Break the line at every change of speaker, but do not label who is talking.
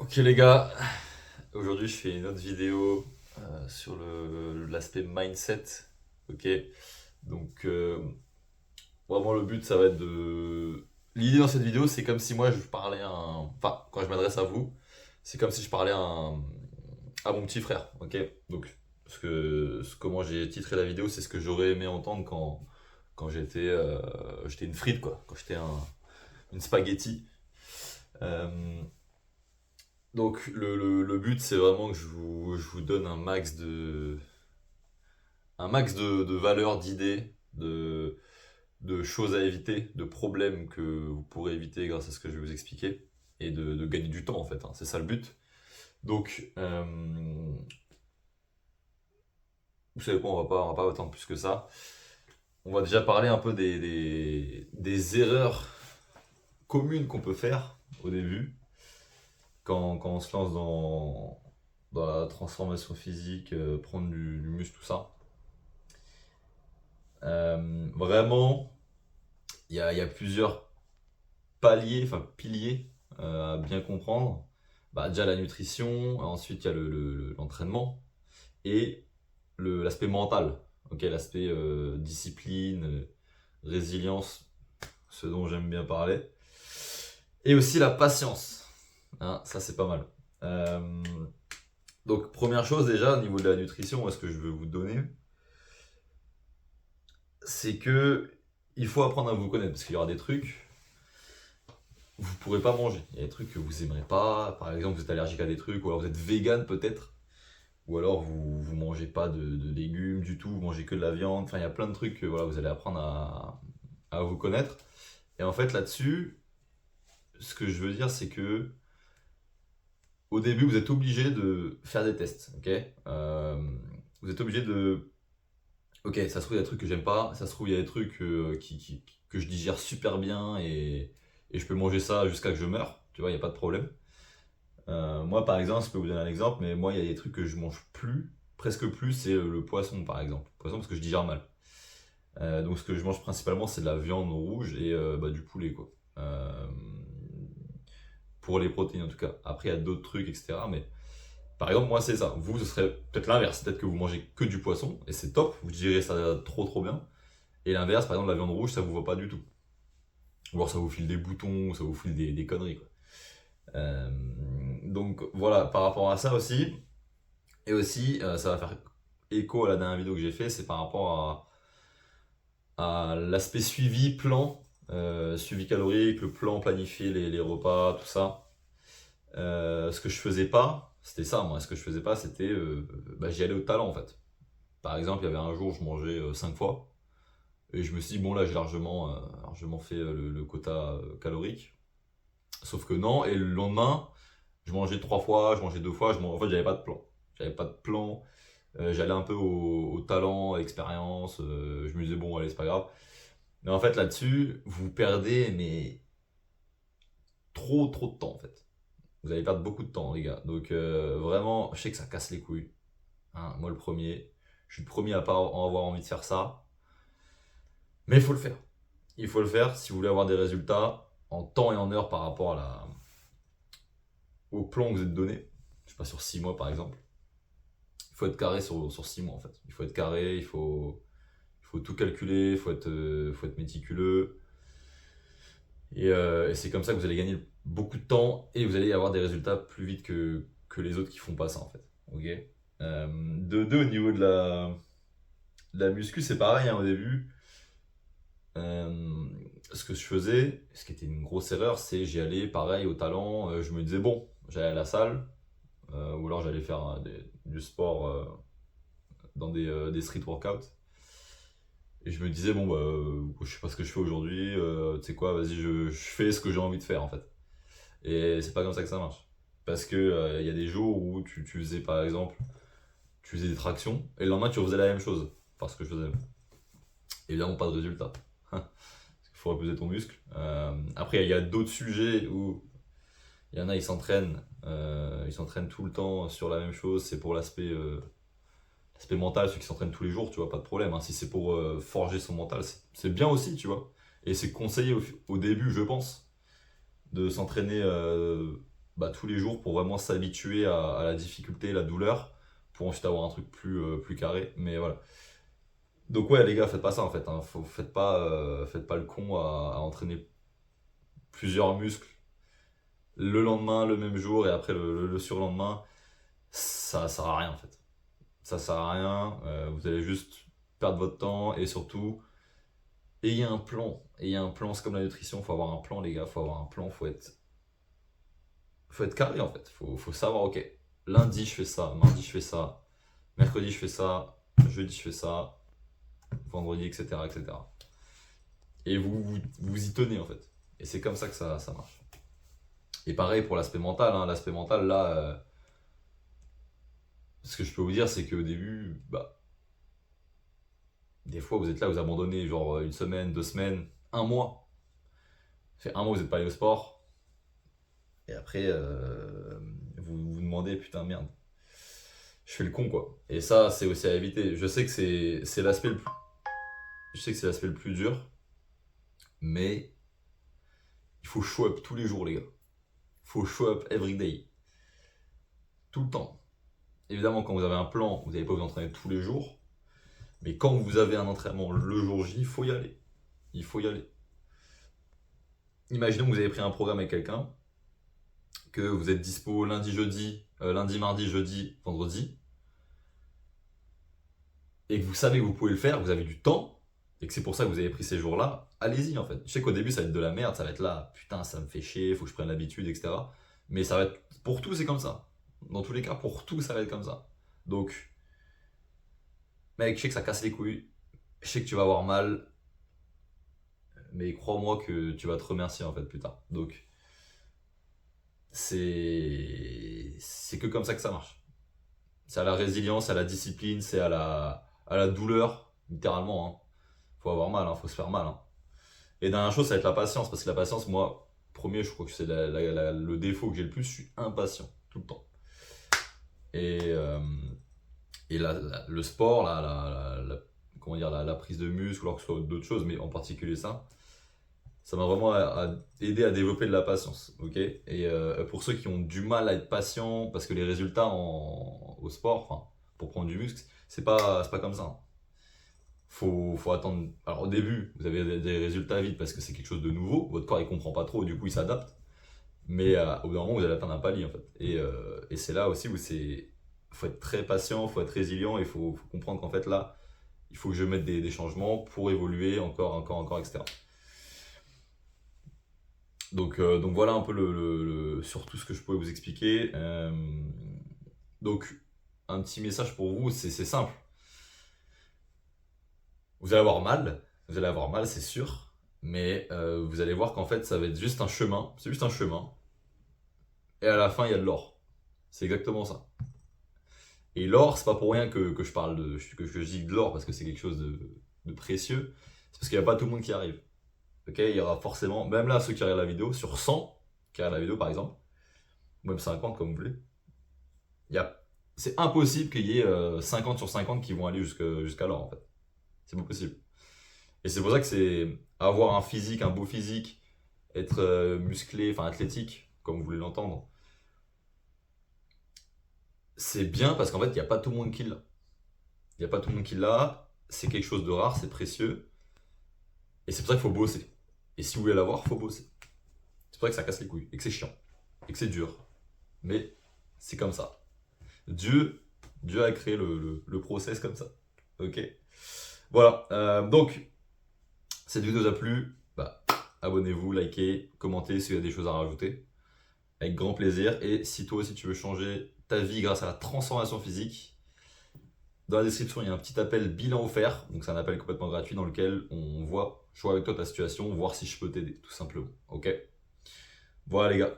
Ok les gars, aujourd'hui je fais une autre vidéo sur l'aspect mindset. Ok, donc vraiment le but ça va être de... L'idée dans cette vidéo c'est comme si moi je parlais à un... Enfin quand je m'adresse à vous, c'est comme si je parlais à mon petit frère. Ok, donc comment j'ai titré la vidéo c'est ce que j'aurais aimé entendre quand j'étais une frite quoi, quand j'étais une spaghetti. Euh, Donc le but c'est vraiment que je vous donne un max de valeurs, d'idées, de choses à éviter, de problèmes que vous pourrez éviter grâce à ce que je vais vous expliquer, et de gagner du temps en fait, hein. C'est ça le but. Donc vous savez quoi, on va pas attendre plus que ça. On va déjà parler un peu des erreurs communes qu'on peut faire au début, quand on se lance dans la transformation physique, prendre du muscle, tout ça. Vraiment, il y a plusieurs paliers, enfin piliers à bien comprendre. Bah, déjà la nutrition, ensuite il y a l'entraînement et l'aspect mental, ok, l'aspect discipline, résilience, ce dont j'aime bien parler, et aussi la patience, hein, ça c'est pas mal. Euh, donc première chose déjà au niveau de la nutrition, moi, ce que je veux vous donner, c'est que il faut apprendre à vous connaître parce qu'il y aura des trucs vous pourrez pas manger. Il y a des trucs que vous aimerez pas. Par exemple, vous êtes allergique à des trucs, ou alors vous êtes vegan peut-être, ou alors vous mangez pas de légumes du tout, vous mangez que de la viande. Enfin, il y a plein de trucs que voilà, vous allez apprendre à vous connaître. Et en fait, là-dessus, ce que je veux dire, c'est que au début, vous êtes obligé de faire des tests, ok. Vous êtes obligé de... Ok, ça se trouve, il y a des trucs que j'aime pas, ça se trouve, il y a des trucs que je digère super bien et je peux manger ça jusqu'à que je meure, tu vois, il n'y a pas de problème. Moi, par exemple, je peux vous donner un exemple, mais moi, il y a des trucs que je mange plus, presque plus, c'est le poisson, par exemple. Le poisson, parce que je digère mal. Donc, ce que je mange principalement, c'est de la viande rouge et bah, du poulet, quoi. Pour les protéines, en tout cas. Après, il y a d'autres trucs, etc. Mais par exemple, moi, c'est ça. Vous, ce serait peut-être l'inverse. Peut-être que vous mangez que du poisson, et c'est top, vous digérez ça trop, trop bien. Et l'inverse, par exemple, la viande rouge, ça vous va pas du tout. Ou alors ça vous file des boutons, ça vous file des conneries, quoi. Euh, donc voilà, par rapport à ça aussi. Et aussi, ça va faire écho à la dernière vidéo que j'ai fait, c'est par rapport à l'aspect suivi, plan, suivi calorique, le plan planifié, les repas, tout ça. Ce que je faisais pas, c'était ça, moi. Ce que je faisais pas, c'était, bah, j'y allais au talent en fait. Par exemple, il y avait un jour, je mangeais 5 fois. Et je me suis dit, bon là, j'ai largement fait le quota calorique. Sauf que non, et le lendemain, je mangeais 3 fois, je mangeais 2 fois, en fait, j'avais pas de plan. J'avais pas de plan. J'allais un peu au talent, à l'expérience. Je me disais, bon, allez, c'est pas grave. Mais en fait, là-dessus, vous perdez mais trop, trop de temps, en fait. Vous allez perdre beaucoup de temps, les gars. Donc, vraiment, je sais que ça casse les couilles, hein. Moi, le premier. Je suis le premier à pas en avoir envie de faire ça. Mais il faut le faire. Il faut le faire si vous voulez avoir des résultats en temps et en heure par rapport au plan que vous êtes donné. Je sais pas, sur 6 mois, par exemple. Il faut être carré sur 6 mois, en fait. Il faut être carré, il faut tout calculer, il faut être méticuleux. Et c'est comme ça que vous allez gagner beaucoup de temps et vous allez avoir des résultats plus vite que les autres qui font pas ça en fait. Ok. De deux, au niveau de la muscu, c'est pareil, hein, au début. Ce que je faisais, ce qui était une grosse erreur, c'est j'y allais pareil au talent. Je me disais, bon, j'allais à la salle, ou alors j'allais faire du sport dans des street workouts. Et je me disais, bon, bah, je sais pas ce que je fais aujourd'hui, tu sais quoi, vas-y, je fais ce que j'ai envie de faire en fait. Et c'est pas comme ça que ça marche. Parce que il y a des jours où tu faisais par exemple, tu faisais des tractions, et le lendemain tu refaisais la même chose. Parce que je faisais. Évidemment, pas de résultat. Il faut reposer ton muscle. Après, il y a d'autres sujets où il y en a, ils s'entraînent tout le temps sur la même chose. C'est pour l'aspect mental, ceux qui s'entraînent tous les jours, tu vois, pas de problème, hein. Si c'est pour forger son mental, c'est bien aussi, tu vois. Et c'est conseillé au début, je pense, de s'entraîner. tous les jours pour vraiment s'habituer à la difficulté, la douleur, pour ensuite avoir un truc plus carré. Mais voilà. Donc ouais les gars, faites pas ça en fait, hein. Faites pas le con à entraîner plusieurs muscles le lendemain, le même jour et après le surlendemain. Ça sert à rien en fait. Ça sert à rien, vous allez juste perdre votre temps et surtout, ayez un plan. Ayez un plan, c'est comme la nutrition, faut avoir un plan les gars, faut avoir un plan, faut être carré en fait. Faut savoir, ok, lundi je fais ça, mardi je fais ça, mercredi je fais ça, jeudi je fais ça, vendredi, etc. etc. Et vous y tenez en fait. Et c'est comme ça que ça marche. Et pareil pour l'aspect mental, hein. L'aspect mental là, ce que je peux vous dire c'est qu'au début, des fois vous êtes là, vous abandonnez genre une semaine, 2 semaines, un mois. Ça fait un mois que vous n'êtes pas allé au sport. Et après, vous vous demandez, putain, merde, je fais le con, quoi. Et ça, c'est aussi à éviter. Je sais que c'est l'aspect le plus... Je sais que c'est l'aspect le plus dur, mais il faut show up tous les jours, les gars. Il faut show up every day. Tout le temps. Évidemment, quand vous avez un plan, vous n'allez pas vous entraîner tous les jours. Mais quand vous avez un entraînement le jour J, il faut y aller. Il faut y aller. Imaginons que vous avez pris un programme avec quelqu'un, que vous êtes dispo lundi, mardi, jeudi, vendredi, et que vous savez que vous pouvez le faire, vous avez du temps, et que c'est pour ça que vous avez pris ces jours-là, allez-y en fait. Je sais qu'au début ça va être de la merde, ça va être là, putain ça me fait chier, faut que je prenne l'habitude, etc. Mais ça va être, pour tout c'est comme ça. Dans tous les cas, pour tout ça va être comme ça. Donc, mec, je sais que ça casse les couilles, je sais que tu vas avoir mal, mais crois-moi que tu vas te remercier en fait plus tard. Donc, c'est que comme ça que ça marche. C'est à la résilience, à la discipline, c'est à la douleur, littéralement, hein. Faut avoir mal, hein, faut se faire mal, hein. Et dernière chose, ça va être la patience, parce que la patience, moi, premier, je crois que c'est le défaut que j'ai le plus, je suis impatient, tout le temps. Et, le sport, comment dire, la prise de muscle, ou alors que ce soit d'autres choses, mais en particulier ça m'a vraiment aidé à développer de la patience, ok. Et pour ceux qui ont du mal à être patients, parce que les résultats au sport, enfin, pour prendre du muscle, c'est pas comme ça, hein. Faut attendre. Alors au début, vous avez des résultats vite parce que c'est quelque chose de nouveau, votre corps il comprend pas trop, du coup il s'adapte. Mais au bout d'un moment, vous allez atteindre un palier en fait. Et c'est là aussi où faut être très patient, faut être résilient, et faut comprendre qu'en fait là, il faut que je mette des changements pour évoluer encore, etc. Donc voilà un peu sur tout ce que je pouvais vous expliquer. Donc un petit message pour vous, c'est simple. Vous allez avoir mal, c'est sûr, mais vous allez voir qu'en fait ça va être juste un chemin, c'est juste un chemin, et à la fin il y a de l'or. C'est exactement ça. Et l'or, c'est pas pour rien que je parle que je dis de l'or, parce que c'est quelque chose de précieux. C'est parce qu'il n'y a pas tout le monde qui arrive. Ok, il y aura forcément, même là, ceux qui regardent la vidéo, sur 100 qui regardent la vidéo par exemple, ou même 50 comme vous voulez, c'est impossible qu'il y ait 50 sur 50 qui vont aller jusqu'à l'or en fait. C'est pas possible. Et c'est pour ça que c'est avoir un physique, un beau physique, être musclé, enfin athlétique, comme vous voulez l'entendre. C'est bien parce qu'en fait, il n'y a pas tout le monde qui l'a. Il n'y a pas tout le monde qui l'a. C'est quelque chose de rare, c'est précieux. Et c'est pour ça qu'il faut bosser. Et si vous voulez l'avoir, il faut bosser. C'est pour ça que ça casse les couilles. Et que c'est chiant. Et que c'est dur. Mais c'est comme ça. Dieu a créé le process comme ça. Ok. Voilà. Donc, cette vidéo vous a plu. Abonnez-vous, likez, commentez s'il y a des choses à rajouter. Avec grand plaisir. Et si toi aussi tu veux changer ta vie grâce à la transformation physique, dans la description, il y a un petit appel bilan offert. Donc c'est un appel complètement gratuit dans lequel je vois avec toi ta situation, voir si je peux t'aider, tout simplement. Ok. Voilà les gars.